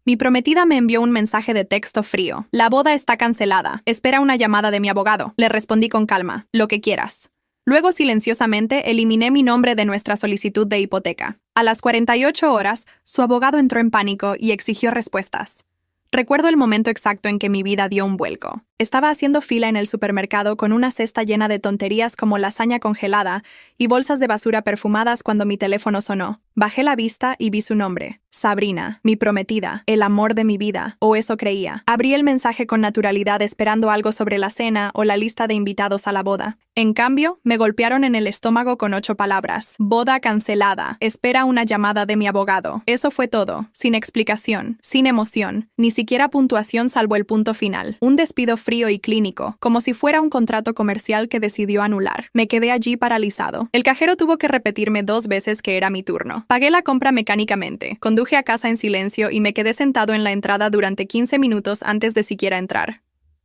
Mi prometida me envió un mensaje de texto frío. La boda está cancelada. Espera una llamada de mi abogado. Le respondí con calma. Lo que quieras. Luego, silenciosamente, eliminé mi nombre de nuestra solicitud de hipoteca. A las 48 horas, su abogado entró en pánico y exigió respuestas. Recuerdo el momento exacto en que mi vida dio un vuelco. Estaba haciendo fila en el supermercado con una cesta llena de tonterías como lasaña congelada y bolsas de basura perfumadas cuando mi teléfono sonó. Bajé la vista y vi su nombre. Sabrina, mi prometida, el amor de mi vida, o eso creía. Abrí el mensaje con naturalidad esperando algo sobre la cena o la lista de invitados a la boda. En cambio, me golpearon en el estómago con 8 palabras. Boda cancelada. Espera una llamada de mi abogado. Eso fue todo. Sin explicación, sin emoción, ni siquiera puntuación salvo el punto final. Un despido frío y clínico, como si fuera un contrato comercial que decidió anular. Me quedé allí paralizado. El cajero tuvo que repetirme 2 veces que era mi turno. Pagué la compra mecánicamente. Conduje a casa en silencio y me quedé sentado en la entrada durante 15 minutos antes de siquiera entrar.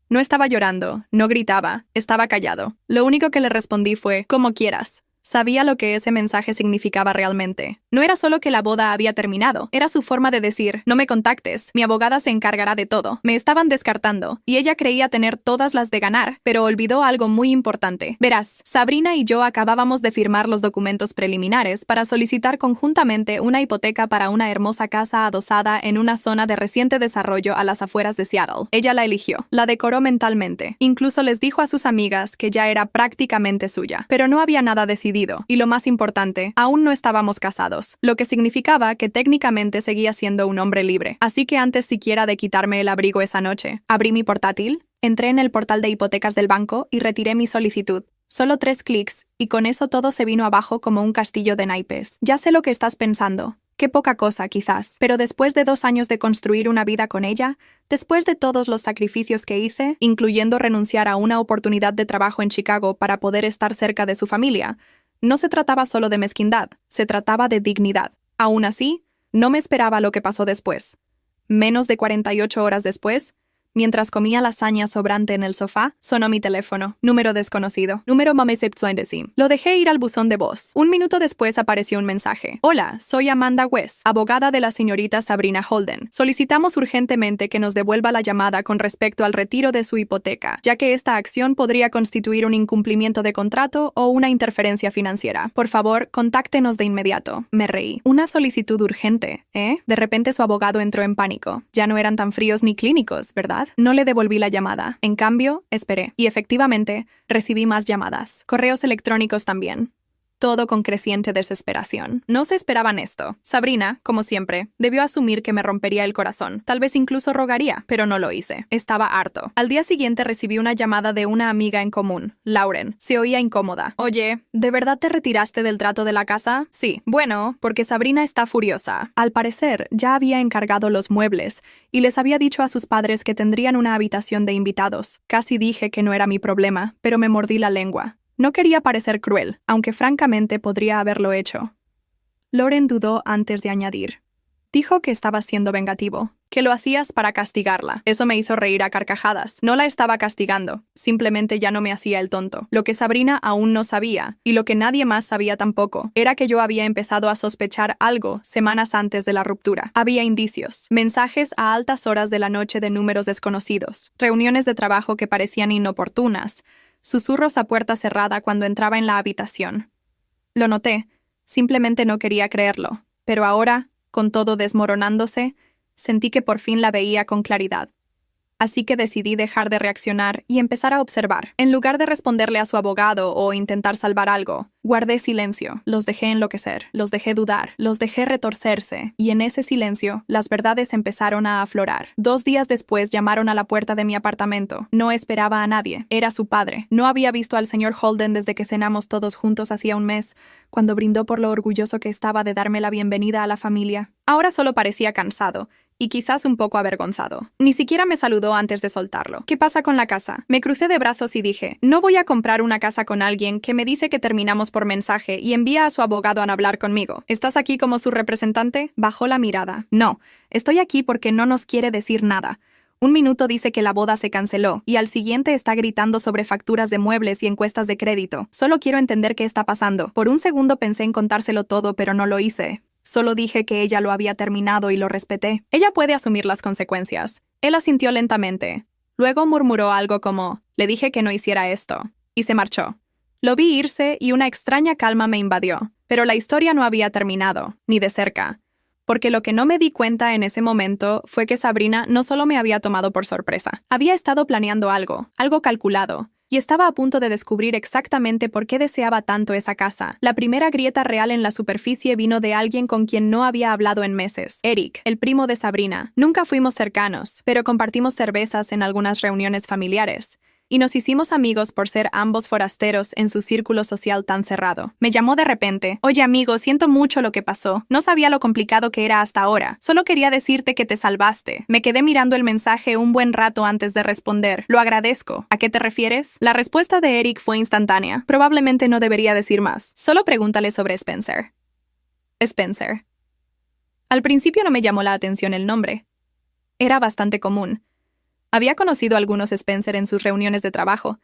No estaba llorando, no gritaba, estaba callado. Lo único que le respondí fue, como quieras. Sabía lo que ese mensaje significaba realmente. No era solo que la boda había terminado, era su forma de decir, no me contactes, mi abogada se encargará de todo. Me estaban descartando, y ella creía tener todas las de ganar, pero olvidó algo muy importante. Verás, Sabrina y yo acabábamos de firmar los documentos preliminares para solicitar conjuntamente una hipoteca para una hermosa casa adosada en una zona de reciente desarrollo a las afueras de Seattle. Ella la eligió, la decoró mentalmente, incluso les dijo a sus amigas que ya era prácticamente suya, pero no había nada decidido. Y lo más importante, aún no estábamos casados, lo que significaba que técnicamente seguía siendo un hombre libre. Así que antes siquiera de quitarme el abrigo esa noche, abrí mi portátil, entré en el portal de hipotecas del banco y retiré mi solicitud. Solo 3 clics, y con eso todo se vino abajo como un castillo de naipes. Ya sé lo que estás pensando. Qué poca cosa, quizás, pero después de 2 años de construir una vida con ella, después de todos los sacrificios que hice, incluyendo renunciar a una oportunidad de trabajo en Chicago para poder estar cerca de su familia, no se trataba solo de mezquindad, se trataba de dignidad. Aún así, no me esperaba lo que pasó después. Menos de 48 horas después, mientras comía lasaña sobrante en el sofá, sonó mi teléfono. Número desconocido. Número Mameseptsoendesim. Lo dejé ir al buzón de voz. 1 minuto después apareció un mensaje. Hola, soy Amanda West, abogada de la señorita Sabrina Holden. Solicitamos urgentemente que nos devuelva la llamada con respecto al retiro de su hipoteca, ya que esta acción podría constituir un incumplimiento de contrato o una interferencia financiera. Por favor, contáctenos de inmediato. Me reí. Una solicitud urgente, ¿eh? De repente su abogado entró en pánico. Ya no eran tan fríos ni clínicos, ¿verdad? No le devolví la llamada. En cambio, esperé. Y efectivamente, recibí más llamadas. Correos electrónicos también. Todo con creciente desesperación. No se esperaban esto. Sabrina, como siempre, debió asumir que me rompería el corazón. Tal vez incluso rogaría, pero no lo hice. Estaba harto. Al día siguiente recibí una llamada de una amiga en común, Lauren. Se oía incómoda. Oye, ¿de verdad te retiraste del trato de la casa? Sí. Bueno, porque Sabrina está furiosa. Al parecer, ya había encargado los muebles y les había dicho a sus padres que tendrían una habitación de invitados. Casi dije que no era mi problema, pero me mordí la lengua. No quería parecer cruel, aunque francamente podría haberlo hecho. Lauren dudó antes de añadir. Dijo que estaba siendo vengativo, que lo hacías para castigarla. Eso me hizo reír a carcajadas. No la estaba castigando, simplemente ya no me hacía el tonto. Lo que Sabrina aún no sabía, y lo que nadie más sabía tampoco, era que yo había empezado a sospechar algo semanas antes de la ruptura. Había indicios, mensajes a altas horas de la noche de números desconocidos, reuniones de trabajo que parecían inoportunas, susurros a puerta cerrada cuando entraba en la habitación. Lo noté, simplemente no quería creerlo, pero ahora, con todo desmoronándose, sentí que por fin la veía con claridad. Así que decidí dejar de reaccionar y empezar a observar. En lugar de responderle a su abogado o intentar salvar algo, guardé silencio, los dejé enloquecer, los dejé dudar, los dejé retorcerse, y en ese silencio, las verdades empezaron a aflorar. 2 días después llamaron a la puerta de mi apartamento. No esperaba a nadie. Era su padre. No había visto al señor Holden desde que cenamos todos juntos hacía un mes, cuando brindó por lo orgulloso que estaba de darme la bienvenida a la familia. Ahora solo parecía cansado, y quizás un poco avergonzado. Ni siquiera me saludó antes de soltarlo. ¿Qué pasa con la casa? Me crucé de brazos y dije, no voy a comprar una casa con alguien que me dice que terminamos por mensaje y envía a su abogado a hablar conmigo. ¿Estás aquí como su representante? Bajó la mirada. No, estoy aquí porque no nos quiere decir nada. 1 minuto dice que la boda se canceló, y al siguiente está gritando sobre facturas de muebles y encuestas de crédito. Solo quiero entender qué está pasando. Por un segundo pensé en contárselo todo, pero no lo hice. Solo dije que ella lo había terminado y lo respeté. Ella puede asumir las consecuencias. Él asintió lentamente. Luego murmuró algo como, le dije que no hiciera esto. Y se marchó. Lo vi irse y una extraña calma me invadió. Pero la historia no había terminado, ni de cerca. Porque lo que no me di cuenta en ese momento fue que Sabrina no solo me había tomado por sorpresa. Había estado planeando algo calculado. Y estaba a punto de descubrir exactamente por qué deseaba tanto esa casa. La primera grieta real en la superficie vino de alguien con quien no había hablado en meses. Eric, el primo de Sabrina. Nunca fuimos cercanos, pero compartimos cervezas en algunas reuniones familiares. Y nos hicimos amigos por ser ambos forasteros en su círculo social tan cerrado. Me llamó de repente. Oye, amigo, siento mucho lo que pasó. No sabía lo complicado que era hasta ahora. Solo quería decirte que te salvaste. Me quedé mirando el mensaje un buen rato antes de responder. Lo agradezco. ¿A qué te refieres? La respuesta de Eric fue instantánea. Probablemente no debería decir más. Solo pregúntale sobre Spencer. Spencer. Al principio no me llamó la atención el nombre. Era bastante común. Había conocido a algunos Spencer en sus reuniones de trabajo,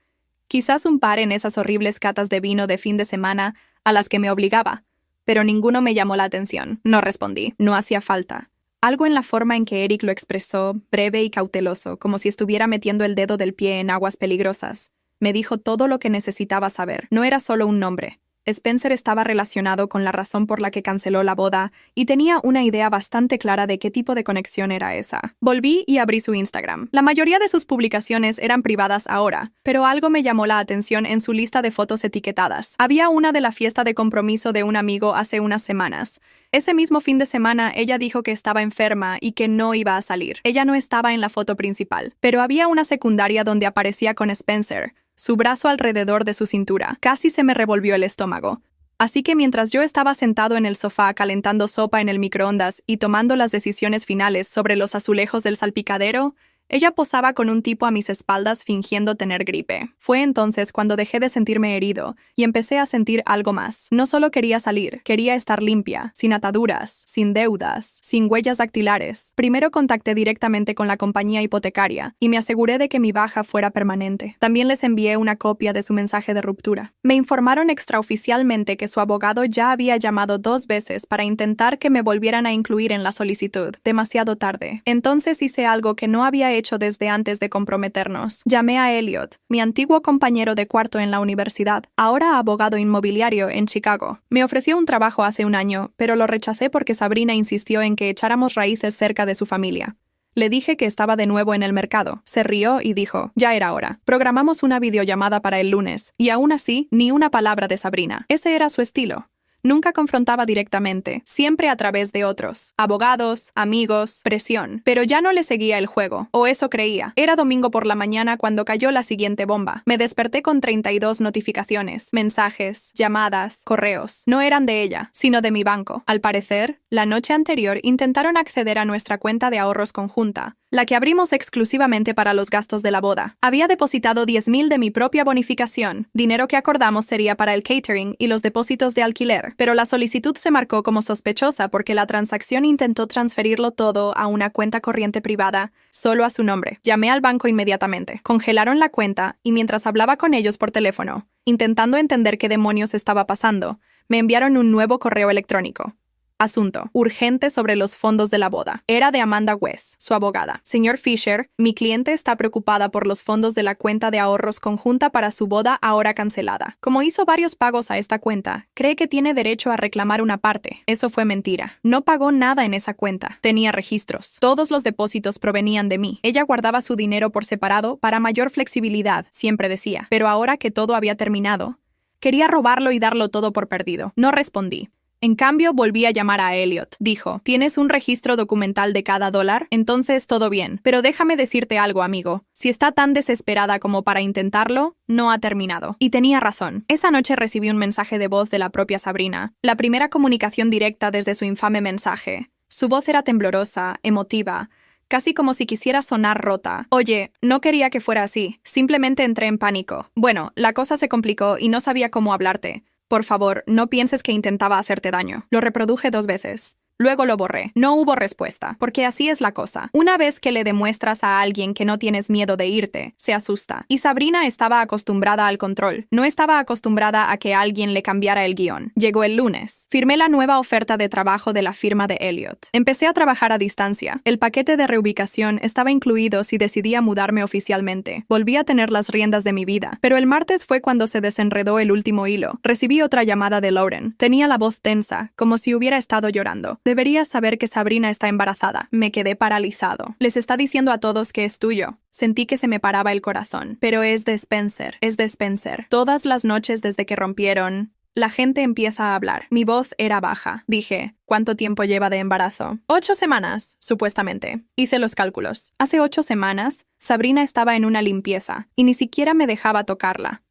quizás un par en esas horribles catas de vino de fin de semana a las que me obligaba, pero ninguno me llamó la atención. No respondí, no hacía falta. Algo en la forma en que Eric lo expresó, breve y cauteloso, como si estuviera metiendo el dedo del pie en aguas peligrosas, me dijo todo lo que necesitaba saber. No era solo un nombre. Spencer estaba relacionado con la razón por la que canceló la boda y tenía una idea bastante clara de qué tipo de conexión era esa. Volví y abrí su Instagram. La mayoría de sus publicaciones eran privadas ahora, pero algo me llamó la atención en su lista de fotos etiquetadas. Había una de la fiesta de compromiso de un amigo hace unas semanas. Ese mismo fin de semana ella dijo que estaba enferma y que no iba a salir. Ella no estaba en la foto principal, pero había una secundaria donde aparecía con Spencer, su brazo alrededor de su cintura. Casi se me revolvió el estómago. Así que mientras yo estaba sentado en el sofá calentando sopa en el microondas y tomando las decisiones finales sobre los azulejos del salpicadero, ella posaba con un tipo a mis espaldas fingiendo tener gripe. Fue entonces cuando dejé de sentirme herido y empecé a sentir algo más. No solo quería salir, quería estar limpia, sin ataduras, sin deudas, sin huellas dactilares. Primero contacté directamente con la compañía hipotecaria y me aseguré de que mi baja fuera permanente. También les envié una copia de su mensaje de ruptura. Me informaron extraoficialmente que su abogado ya había llamado 2 veces para intentar que me volvieran a incluir en la solicitud. Demasiado tarde. Entonces hice algo que no había hecho desde antes de comprometernos. Llamé a Elliot, mi antiguo compañero de cuarto en la universidad, ahora abogado inmobiliario en Chicago. Me ofreció un trabajo hace un año, pero lo rechacé porque Sabrina insistió en que echáramos raíces cerca de su familia. Le dije que estaba de nuevo en el mercado. Se rió y dijo, ya era hora. Programamos una videollamada para el lunes, y aún así, ni una palabra de Sabrina. Ese era su estilo. Nunca confrontaba directamente, siempre a través de otros. Abogados, amigos, presión. Pero ya no le seguía el juego, o eso creía. Era domingo por la mañana cuando cayó la siguiente bomba. Me desperté con 32 notificaciones, mensajes, llamadas, correos. No eran de ella, sino de mi banco. Al parecer, la noche anterior intentaron acceder a nuestra cuenta de ahorros conjunta, la que abrimos exclusivamente para los gastos de la boda. Había depositado 10,000 de mi propia bonificación, dinero que acordamos sería para el catering y los depósitos de alquiler, pero la solicitud se marcó como sospechosa porque la transacción intentó transferirlo todo a una cuenta corriente privada, solo a su nombre. Llamé al banco inmediatamente. Congelaron la cuenta y mientras hablaba con ellos por teléfono, intentando entender qué demonios estaba pasando, me enviaron un nuevo correo electrónico. Asunto. Urgente sobre los fondos de la boda. Era de Amanda West, su abogada. Señor Fisher, mi cliente está preocupada por los fondos de la cuenta de ahorros conjunta para su boda ahora cancelada. Como hizo varios pagos a esta cuenta, cree que tiene derecho a reclamar una parte. Eso fue mentira. No pagó nada en esa cuenta. Tenía registros. Todos los depósitos provenían de mí. Ella guardaba su dinero por separado para mayor flexibilidad, siempre decía. Pero ahora que todo había terminado, quería robarlo y darlo todo por perdido. No respondí. En cambio, volví a llamar a Elliot. Dijo, ¿tienes un registro documental de cada dólar? Entonces todo bien. Pero déjame decirte algo, amigo. Si está tan desesperada como para intentarlo, no ha terminado. Y tenía razón. Esa noche recibí un mensaje de voz de la propia Sabrina. La primera comunicación directa desde su infame mensaje. Su voz era temblorosa, emotiva, casi como si quisiera sonar rota. Oye, no quería que fuera así. Simplemente entré en pánico. Bueno, la cosa se complicó y no sabía cómo hablarte. Por favor, no pienses que intentaba hacerte daño. Lo reproduje 2 veces. Luego lo borré. No hubo respuesta, porque así es la cosa. Una vez que le demuestras a alguien que no tienes miedo de irte, se asusta. Y Sabrina estaba acostumbrada al control. No estaba acostumbrada a que alguien le cambiara el guión. Llegó el lunes. Firmé la nueva oferta de trabajo de la firma de Elliot. Empecé a trabajar a distancia. El paquete de reubicación estaba incluido si decidía mudarme oficialmente. Volví a tener las riendas de mi vida. Pero el martes fue cuando se desenredó el último hilo. Recibí otra llamada de Lauren. Tenía la voz tensa, como si hubiera estado llorando. Deberías saber que Sabrina está embarazada. Me quedé paralizado. Les está diciendo a todos que es tuyo. Sentí que se me paraba el corazón. Pero es de Spencer. Es de Spencer. Todas las noches desde que rompieron, la gente empieza a hablar. Mi voz era baja. Dije, ¿cuánto tiempo lleva de embarazo? 8 semanas, supuestamente. Hice los cálculos. Hace 8 semanas, Sabrina estaba en una limpieza y ni siquiera me dejaba tocarla.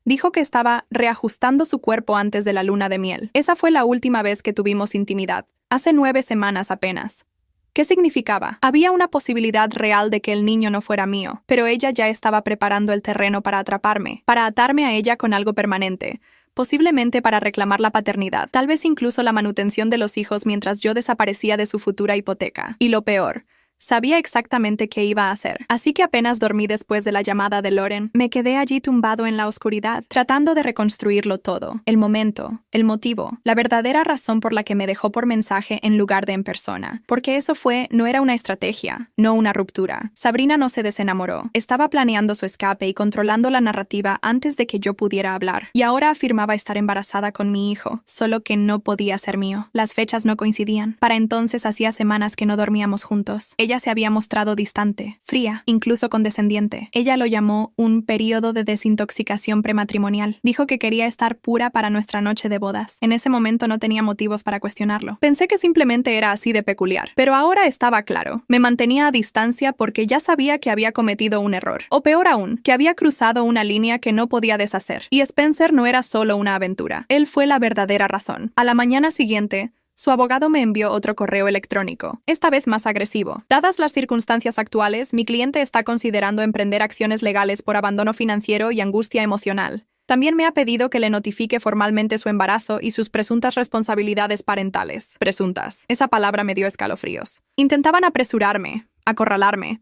Dijo que estaba reajustando su cuerpo antes de la luna de miel. Esa fue la última vez que tuvimos intimidad. Hace 9 semanas apenas. ¿Qué significaba? Había una posibilidad real de que el niño no fuera mío, pero ella ya estaba preparando el terreno para atraparme, para atarme a ella con algo permanente, posiblemente para reclamar la paternidad, tal vez incluso la manutención de los hijos mientras yo desaparecía de su futura hipoteca. Y lo peor, sabía exactamente qué iba a hacer. Así que apenas dormí después de la llamada de Lauren, me quedé allí tumbado en la oscuridad, tratando de reconstruirlo todo. El momento, el motivo, la verdadera razón por la que me dejó por mensaje en lugar de en persona. Porque eso no era una estrategia, no una ruptura. Sabrina no se desenamoró. Estaba planeando su escape y controlando la narrativa antes de que yo pudiera hablar. Y ahora afirmaba estar embarazada con mi hijo, solo que no podía ser mío. Las fechas no coincidían. Para entonces hacía semanas que no dormíamos juntos. Ella se había mostrado distante, fría, incluso condescendiente. Ella lo llamó un período de desintoxicación prematrimonial. Dijo que quería estar pura para nuestra noche de bodas. En ese momento no tenía motivos para cuestionarlo. Pensé que simplemente era así de peculiar. Pero ahora estaba claro. Me mantenía a distancia porque ya sabía que había cometido un error. O peor aún, que había cruzado una línea que no podía deshacer. Y Spencer no era solo una aventura. Él fue la verdadera razón. A la mañana siguiente, su abogado me envió otro correo electrónico, esta vez más agresivo. Dadas las circunstancias actuales, mi cliente está considerando emprender acciones legales por abandono financiero y angustia emocional. También me ha pedido que le notifique formalmente su embarazo y sus presuntas responsabilidades parentales. Presuntas. Esa palabra me dio escalofríos. Intentaban apresurarme, acorralarme.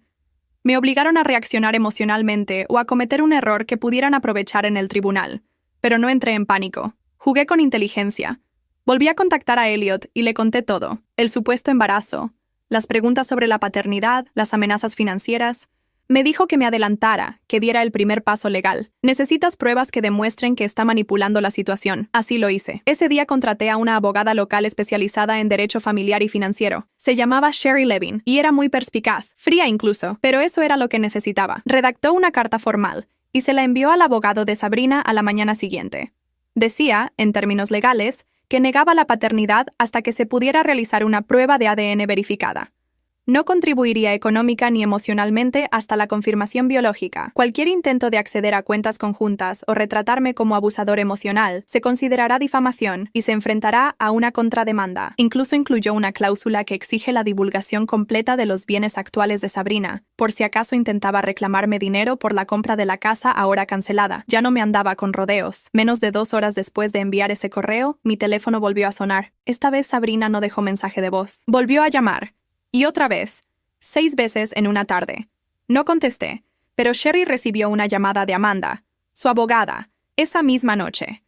Me obligaron a reaccionar emocionalmente o a cometer un error que pudieran aprovechar en el tribunal. Pero no entré en pánico. Jugué con inteligencia. Volví a contactar a Elliot y le conté todo. El supuesto embarazo, las preguntas sobre la paternidad, las amenazas financieras. Me dijo que me adelantara, que diera el primer paso legal. Necesitas pruebas que demuestren que está manipulando la situación. Así lo hice. Ese día contraté a una abogada local especializada en derecho familiar y financiero. Se llamaba Sherry Levin y era muy perspicaz, fría incluso, pero eso era lo que necesitaba. Redactó una carta formal y se la envió al abogado de Sabrina a la mañana siguiente. Decía, en términos legales, que negaba la paternidad hasta que se pudiera realizar una prueba de ADN verificada. No contribuiría económica ni emocionalmente hasta la confirmación biológica. Cualquier intento de acceder a cuentas conjuntas o retratarme como abusador emocional se considerará difamación y se enfrentará a una contrademanda. Incluso incluyó una cláusula que exige la divulgación completa de los bienes actuales de Sabrina, por si acaso intentaba reclamarme dinero por la compra de la casa ahora cancelada. Ya no me andaba con rodeos. Menos de 2 horas después de enviar ese correo, mi teléfono volvió a sonar. Esta vez Sabrina no dejó mensaje de voz. Volvió a llamar. Y otra vez, 6 veces en una tarde. No contesté, pero Sherry recibió una llamada de Amanda, su abogada, esa misma noche.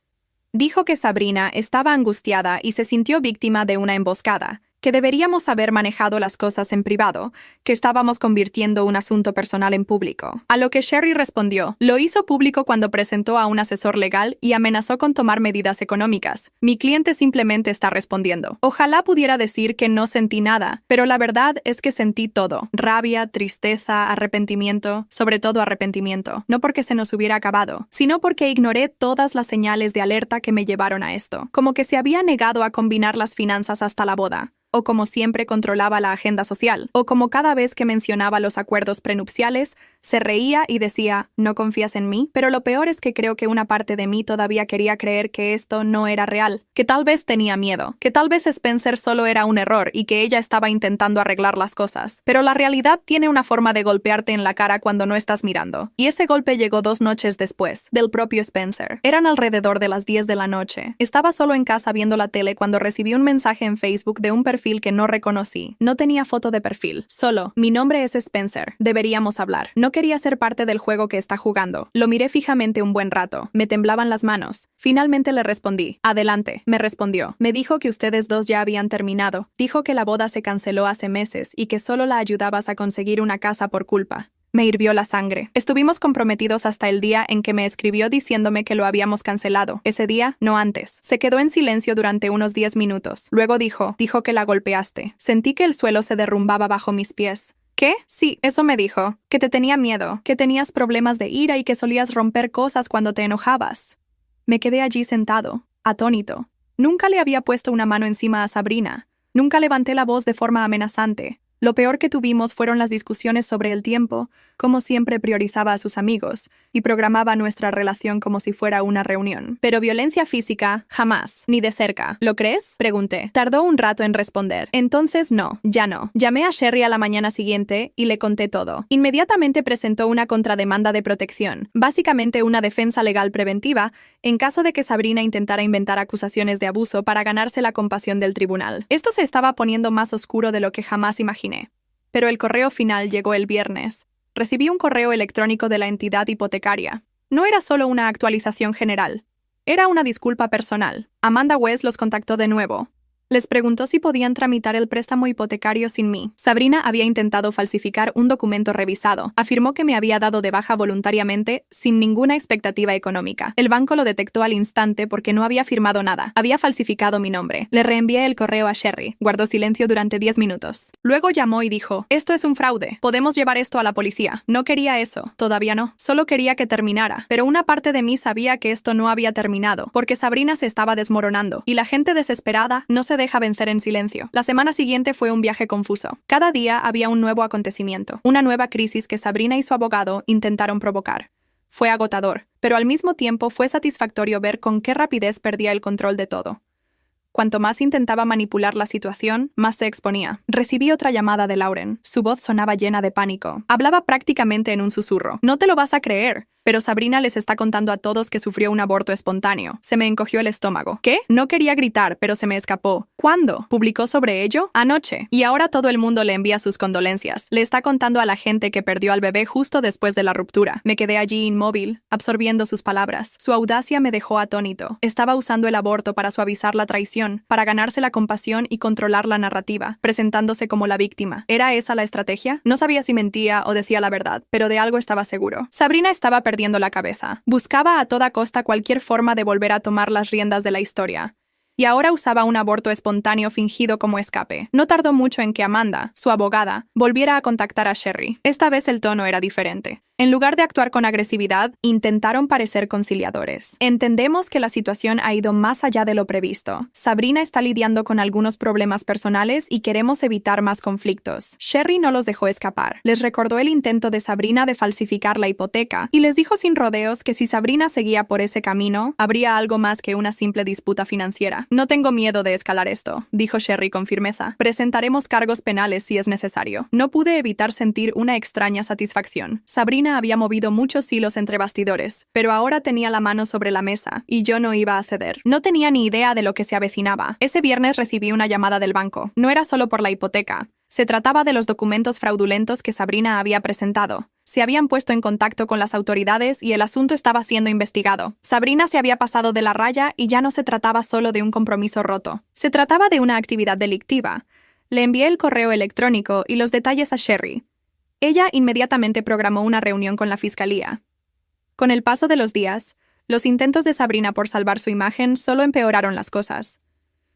Dijo que Sabrina estaba angustiada y se sintió víctima de una emboscada, que deberíamos haber manejado las cosas en privado, que estábamos convirtiendo un asunto personal en público. A lo que Sherry respondió, lo hizo público cuando presentó a un asesor legal y amenazó con tomar medidas económicas. Mi cliente simplemente está respondiendo. Ojalá pudiera decir que no sentí nada, pero la verdad es que sentí todo. Rabia, tristeza, arrepentimiento, sobre todo arrepentimiento. No porque se nos hubiera acabado, sino porque ignoré todas las señales de alerta que me llevaron a esto. Como que se había negado a combinar las finanzas hasta la boda. O como siempre controlaba la agenda social, o como cada vez que mencionaba los acuerdos prenupciales, Se reía y decía, ¿no confías en mí? Pero lo peor es que creo que una parte de mí todavía quería creer que esto no era real, que tal vez tenía miedo, que tal vez Spencer solo era un error y que ella estaba intentando arreglar las cosas. Pero la realidad tiene una forma de golpearte en la cara cuando no estás mirando. Y ese golpe llegó 2 noches después, del propio Spencer. Eran alrededor de las 10 de la noche. Estaba solo en casa viendo la tele cuando recibí un mensaje en Facebook de un perfil que no reconocí. No tenía foto de perfil, solo, mi nombre es Spencer, deberíamos hablar. No quería ser parte del juego que está jugando. Lo miré fijamente un buen rato. Me temblaban las manos. Finalmente le respondí. Adelante, me respondió. Me dijo que ustedes dos ya habían terminado. Dijo que la boda se canceló hace meses y que solo la ayudabas a conseguir una casa por culpa. Me hirvió la sangre. Estuvimos comprometidos hasta el día en que me escribió diciéndome que lo habíamos cancelado. Ese día, no antes. Se quedó en silencio durante unos 10 minutos. Luego dijo que la golpeaste. Sentí que el suelo se derrumbaba bajo mis pies. ¿Qué? Sí, eso me dijo. Que te tenía miedo, que tenías problemas de ira y que solías romper cosas cuando te enojabas. Me quedé allí sentado, atónito. Nunca le había puesto una mano encima a Sabrina. Nunca levanté la voz de forma amenazante. Lo peor que tuvimos fueron las discusiones sobre el tiempo, como siempre priorizaba a sus amigos, y programaba nuestra relación como si fuera una reunión. Pero violencia física, jamás, ni de cerca. ¿Lo crees? Pregunté. Tardó un rato en responder. Entonces no, ya no. Llamé a Sherry a la mañana siguiente y le conté todo. Inmediatamente presentó una contrademanda de protección, básicamente una defensa legal preventiva, en caso de que Sabrina intentara inventar acusaciones de abuso para ganarse la compasión del tribunal. Esto se estaba poniendo más oscuro de lo que jamás imaginé. Pero el correo final llegó el viernes. Recibí un correo electrónico de la entidad hipotecaria. No era solo una actualización general. Era una disculpa personal. Amanda West los contactó de nuevo. Les preguntó si podían tramitar el préstamo hipotecario sin mí. Sabrina había intentado falsificar un documento revisado. Afirmó que me había dado de baja voluntariamente, sin ninguna expectativa económica. El banco lo detectó al instante porque no había firmado nada. Había falsificado mi nombre. Le reenvié el correo a Sherry. Guardó silencio durante 10 minutos. Luego llamó y dijo, esto es un fraude. Podemos llevar esto a la policía. No quería eso. Todavía no. Solo quería que terminara. Pero una parte de mí sabía que esto no había terminado, porque Sabrina se estaba desmoronando, y la gente desesperada no se deja vencer en silencio. La semana siguiente fue un viaje confuso. Cada día había un nuevo acontecimiento, una nueva crisis que Sabrina y su abogado intentaron provocar. Fue agotador, pero al mismo tiempo fue satisfactorio ver con qué rapidez perdía el control de todo. Cuanto más intentaba manipular la situación, más se exponía. Recibí otra llamada de Lauren. Su voz sonaba llena de pánico. Hablaba prácticamente en un susurro. No te lo vas a creer. Pero Sabrina les está contando a todos que sufrió un aborto espontáneo. Se me encogió el estómago. ¿Qué? No quería gritar, pero se me escapó. ¿Cuándo? ¿Publicó sobre ello? Anoche. Y ahora todo el mundo le envía sus condolencias. Le está contando a la gente que perdió al bebé justo después de la ruptura. Me quedé allí inmóvil, absorbiendo sus palabras. Su audacia me dejó atónito. Estaba usando el aborto para suavizar la traición, para ganarse la compasión y controlar la narrativa, presentándose como la víctima. ¿Era esa la estrategia? No sabía si mentía o decía la verdad, pero de algo estaba seguro. Sabrina estaba perdiendo la cabeza. Buscaba a toda costa cualquier forma de volver a tomar las riendas de la historia. Y ahora usaba un aborto espontáneo fingido como escape. No tardó mucho en que Amanda, su abogada, volviera a contactar a Sherry. Esta vez el tono era diferente. En lugar de actuar con agresividad, intentaron parecer conciliadores. Entendemos que la situación ha ido más allá de lo previsto. Sabrina está lidiando con algunos problemas personales y queremos evitar más conflictos. Sherry no los dejó escapar. Les recordó el intento de Sabrina de falsificar la hipoteca y les dijo sin rodeos que si Sabrina seguía por ese camino, habría algo más que una simple disputa financiera. No tengo miedo de escalar esto, dijo Sherry con firmeza. Presentaremos cargos penales si es necesario. No pude evitar sentir una extraña satisfacción. Sabrina había movido muchos hilos entre bastidores, pero ahora tenía la mano sobre la mesa, y yo no iba a ceder. No tenía ni idea de lo que se avecinaba. Ese viernes recibí una llamada del banco. No era solo por la hipoteca. Se trataba de los documentos fraudulentos que Sabrina había presentado. Se habían puesto en contacto con las autoridades y el asunto estaba siendo investigado. Sabrina se había pasado de la raya y ya no se trataba solo de un compromiso roto. Se trataba de una actividad delictiva. Le envié el correo electrónico y los detalles a Sherry. Ella inmediatamente programó una reunión con la fiscalía. Con el paso de los días, los intentos de Sabrina por salvar su imagen solo empeoraron las cosas.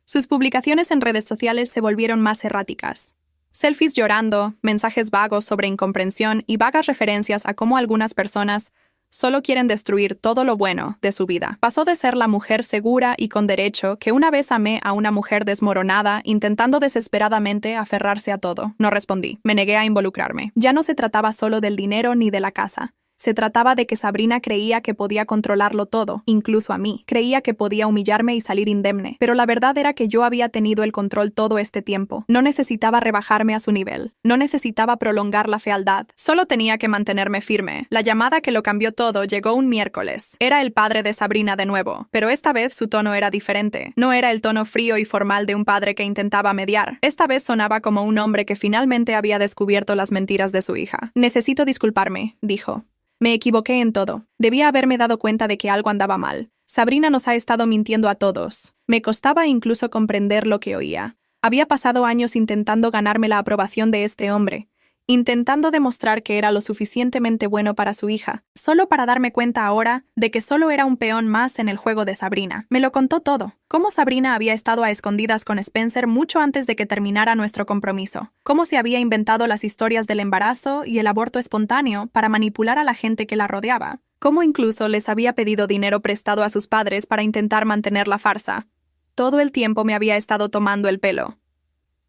Sus publicaciones en redes sociales se volvieron más erráticas. Selfies llorando, mensajes vagos sobre incomprensión y vagas referencias a cómo algunas personas Solo quieren destruir todo lo bueno de su vida. Pasó de ser la mujer segura y con derecho que una vez amé a una mujer desmoronada, intentando desesperadamente aferrarse a todo. No respondí. Me negué a involucrarme. Ya no se trataba solo del dinero ni de la casa. Se trataba de que Sabrina creía que podía controlarlo todo, incluso a mí. Creía que podía humillarme y salir indemne. Pero la verdad era que yo había tenido el control todo este tiempo. No necesitaba rebajarme a su nivel. No necesitaba prolongar la fealdad. Solo tenía que mantenerme firme. La llamada que lo cambió todo llegó un miércoles. Era el padre de Sabrina de nuevo. Pero esta vez su tono era diferente. No era el tono frío y formal de un padre que intentaba mediar. Esta vez sonaba como un hombre que finalmente había descubierto las mentiras de su hija. «Necesito disculparme», dijo. Me equivoqué en todo. Debía haberme dado cuenta de que algo andaba mal. Sabrina nos ha estado mintiendo a todos. Me costaba incluso comprender lo que oía. Había pasado años intentando ganarme la aprobación de este hombre, intentando demostrar que era lo suficientemente bueno para su hija, solo para darme cuenta ahora de que solo era un peón más en el juego de Sabrina. Me lo contó todo. Cómo Sabrina había estado a escondidas con Spencer mucho antes de que terminara nuestro compromiso. Cómo se había inventado las historias del embarazo y el aborto espontáneo para manipular a la gente que la rodeaba. Cómo incluso les había pedido dinero prestado a sus padres para intentar mantener la farsa. Todo el tiempo me había estado tomando el pelo.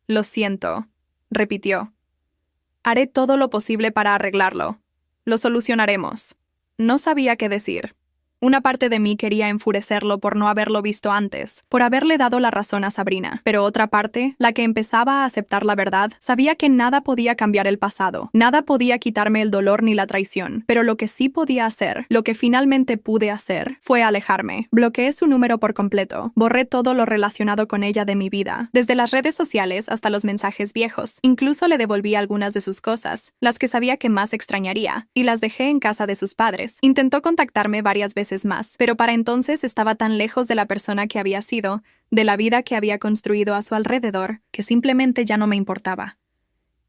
«Lo siento», repitió. «Haré todo lo posible para arreglarlo. Lo solucionaremos». No sabía qué decir. Una parte de mí quería enfurecerlo por no haberlo visto antes, por haberle dado la razón a Sabrina. Pero otra parte, la que empezaba a aceptar la verdad, sabía que nada podía cambiar el pasado. Nada podía quitarme el dolor ni la traición. Pero lo que sí podía hacer, lo que finalmente pude hacer, fue alejarme. Bloqueé su número por completo. Borré todo lo relacionado con ella de mi vida, desde las redes sociales hasta los mensajes viejos. Incluso le devolví algunas de sus cosas, las que sabía que más extrañaría, y las dejé en casa de sus padres. Intentó contactarme varias veces más, pero para entonces estaba tan lejos de la persona que había sido, de la vida que había construido a su alrededor, que simplemente ya no me importaba.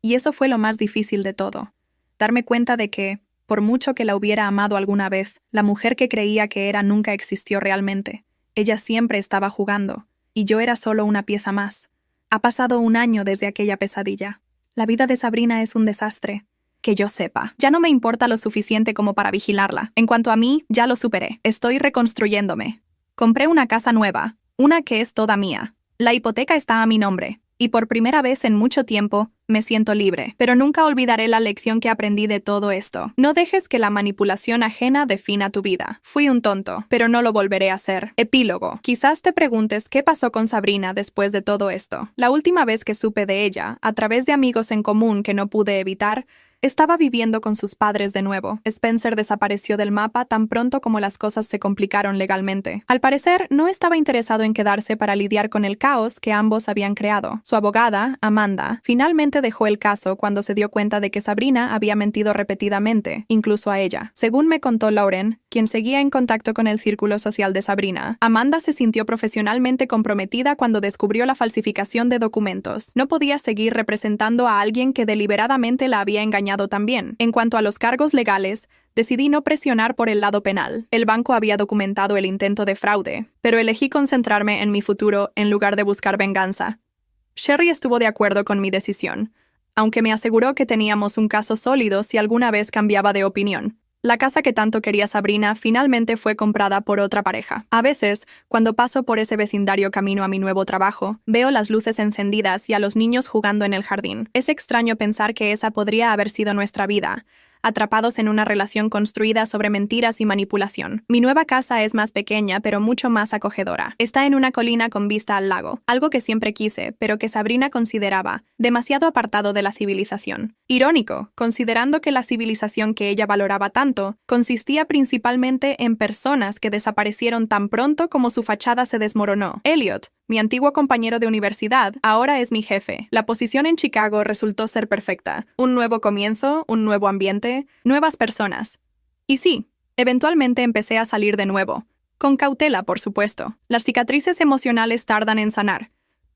Y eso fue lo más difícil de todo, darme cuenta de que, por mucho que la hubiera amado alguna vez, la mujer que creía que era nunca existió realmente. Ella siempre estaba jugando, y yo era solo una pieza más. Ha pasado un año desde aquella pesadilla. La vida de Sabrina es un desastre. Que yo sepa. Ya no me importa lo suficiente como para vigilarla. En cuanto a mí, ya lo superé. Estoy reconstruyéndome. Compré una casa nueva, una que es toda mía. La hipoteca está a mi nombre. Y por primera vez en mucho tiempo, me siento libre. Pero nunca olvidaré la lección que aprendí de todo esto. No dejes que la manipulación ajena defina tu vida. Fui un tonto, pero no lo volveré a hacer. Epílogo. Quizás te preguntes qué pasó con Sabrina después de todo esto. La última vez que supe de ella, a través de amigos en común que no pude evitar, estaba viviendo con sus padres de nuevo. Spencer desapareció del mapa tan pronto como las cosas se complicaron legalmente. Al parecer, no estaba interesado en quedarse para lidiar con el caos que ambos habían creado. Su abogada, Amanda, finalmente dejó el caso cuando se dio cuenta de que Sabrina había mentido repetidamente, incluso a ella. Según me contó Lauren, quien seguía en contacto con el círculo social de Sabrina, Amanda se sintió profesionalmente comprometida cuando descubrió la falsificación de documentos. No podía seguir representando a alguien que deliberadamente la había engañado también. En cuanto a los cargos legales, decidí no presionar por el lado penal. El banco había documentado el intento de fraude, pero elegí concentrarme en mi futuro en lugar de buscar venganza. Sherry estuvo de acuerdo con mi decisión, aunque me aseguró que teníamos un caso sólido si alguna vez cambiaba de opinión. La casa que tanto quería Sabrina finalmente fue comprada por otra pareja. A veces, cuando paso por ese vecindario camino a mi nuevo trabajo, veo las luces encendidas y a los niños jugando en el jardín. Es extraño pensar que esa podría haber sido nuestra vida, atrapados en una relación construida sobre mentiras y manipulación. Mi nueva casa es más pequeña, pero mucho más acogedora. Está en una colina con vista al lago, algo que siempre quise, pero que Sabrina consideraba demasiado apartado de la civilización. Irónico, considerando que la civilización que ella valoraba tanto consistía principalmente en personas que desaparecieron tan pronto como su fachada se desmoronó. Elliot, mi antiguo compañero de universidad, ahora es mi jefe. La posición en Chicago resultó ser perfecta. Un nuevo comienzo, un nuevo ambiente, nuevas personas. Y sí, eventualmente empecé a salir de nuevo. Con cautela, por supuesto. Las cicatrices emocionales tardan en sanar.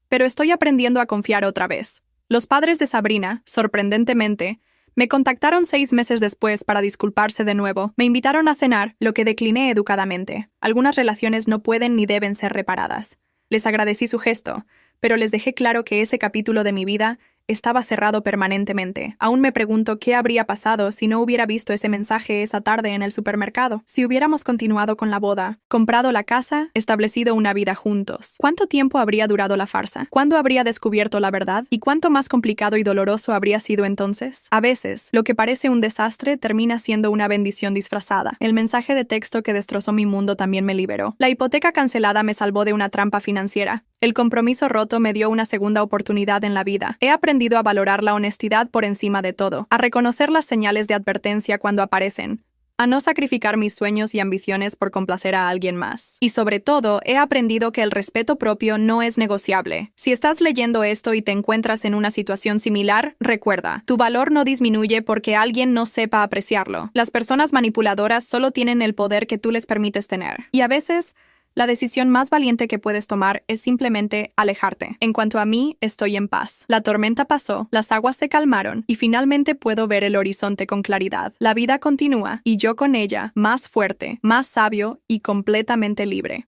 Pero estoy aprendiendo a confiar otra vez. Los padres de Sabrina, sorprendentemente, me contactaron 6 meses después para disculparse de nuevo. Me invitaron a cenar, lo que decliné educadamente. Algunas relaciones no pueden ni deben ser reparadas. Les agradecí su gesto, pero les dejé claro que ese capítulo de mi vida estaba cerrado permanentemente. Aún me pregunto qué habría pasado si no hubiera visto ese mensaje esa tarde en el supermercado. Si hubiéramos continuado con la boda, comprado la casa, establecido una vida juntos. ¿Cuánto tiempo habría durado la farsa? ¿Cuándo habría descubierto la verdad? ¿Y cuánto más complicado y doloroso habría sido entonces? A veces, lo que parece un desastre termina siendo una bendición disfrazada. El mensaje de texto que destrozó mi mundo también me liberó. La hipoteca cancelada me salvó de una trampa financiera. El compromiso roto me dio una segunda oportunidad en la vida. He aprendido a valorar la honestidad por encima de todo, a reconocer las señales de advertencia cuando aparecen, a no sacrificar mis sueños y ambiciones por complacer a alguien más. Y sobre todo, he aprendido que el respeto propio no es negociable. Si estás leyendo esto y te encuentras en una situación similar, recuerda, tu valor no disminuye porque alguien no sepa apreciarlo. Las personas manipuladoras solo tienen el poder que tú les permites tener. Y a veces, la decisión más valiente que puedes tomar es simplemente alejarte. En cuanto a mí, estoy en paz. La tormenta pasó, las aguas se calmaron y finalmente puedo ver el horizonte con claridad. La vida continúa y yo con ella, más fuerte, más sabio y completamente libre.